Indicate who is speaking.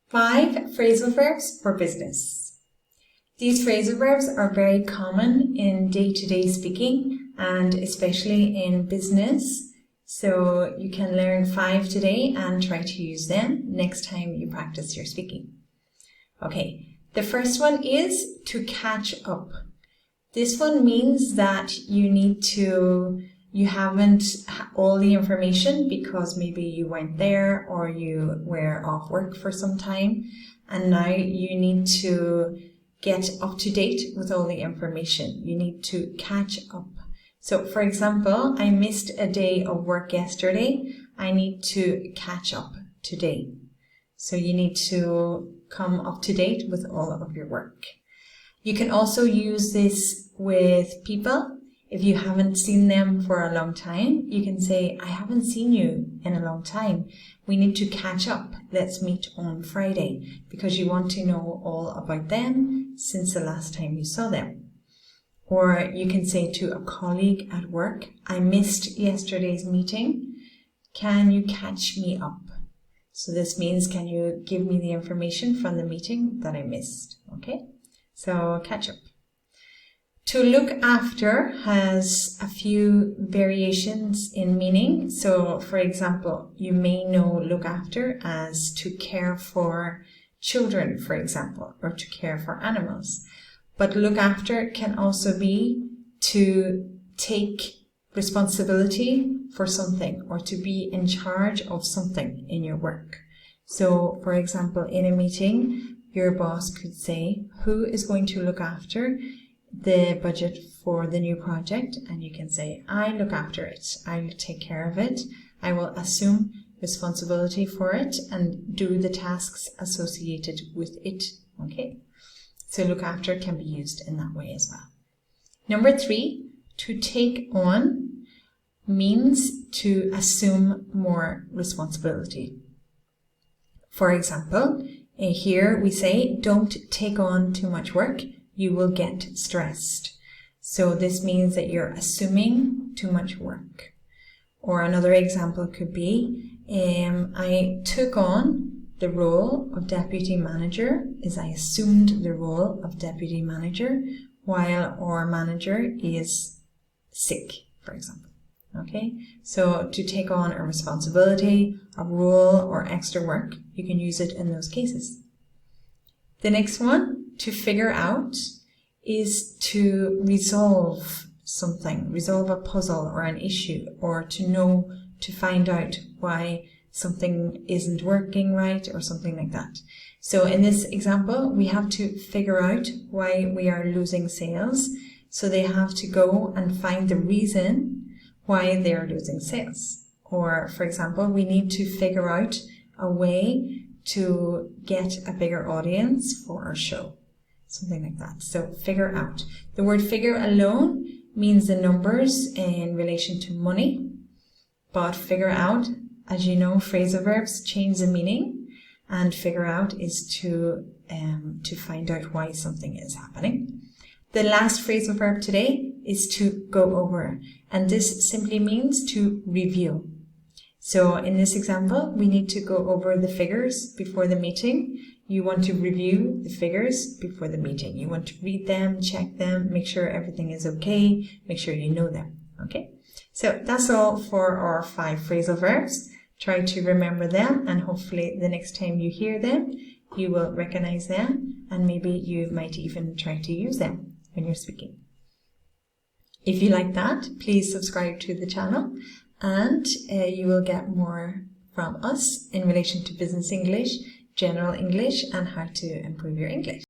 Speaker 1: Five phrasal verbs for business. These phrasal verbs are very common in day-to-day speaking and especially in business. So you can learn 5 today and try to use them next time you practice your speaking. Okay, the first one is to catch up. This one means that you haven't all the information because maybe you went there or you were off work for some time and now you need to get up to date with all the information. You need to catch up. So for example, I missed a day of work yesterday. I need to catch up today. So you need to come up to date with all of your work. You can also use this with people. If you haven't seen them for a long time, you can say, I haven't seen you in a long time. We need to catch up. Let's meet on Friday, because you want to know all about them since the last time you saw them. Or you can say to a colleague at work, I missed yesterday's meeting. Can you catch me up? So this means, can you give me the information from the meeting that I missed? Okay, so catch up. To look after has a few variations in meaning. So, for example, you may know look after as to care for children, for example, or to care for animals. But look after can also be to take responsibility for something or to be in charge of something in your work. So, for example, in a meeting, your boss could say, who is going to look after the budget for the new project? And you can say, I look after it. I will take care of it. I will assume responsibility for it and do the tasks associated with it. Okay, so look after can be used in that way as well. Number 3, to take on means to assume more responsibility. For example, here we say, don't take on too much work. You will get stressed. So this means that you're assuming too much work. Or another example could be, I took on the role of deputy manager, I assumed the role of deputy manager while our manager is sick, for example. Okay, so to take on a responsibility, a role, or extra work, you can use it in those cases. The next one, to figure out, is to resolve something, resolve a puzzle or an issue, or to find out why something isn't working right or something like that. So in this example, we have to figure out why we are losing sales. So they have to go and find the reason why they are losing sales. Or for example, we need to figure out a way to get a bigger audience for our show. Something like that. So figure out. The word figure alone means the numbers in relation to money. But figure out, as you know, phrasal verbs change the meaning. And figure out is to find out why something is happening. The last phrasal verb today is to go over. And this simply means to review. So in this example, we need to go over the figures before the meeting. You want to review the figures before the meeting. You want to read them, check them, make sure everything is okay, make sure you know them. Okay, so that's all for our 5 phrasal verbs. Try to remember them, and hopefully the next time you hear them, you will recognize them, and maybe you might even try to use them when you're speaking. If you like that, please subscribe to the channel, and you will get more from us in relation to business English, general English, and how to improve your English.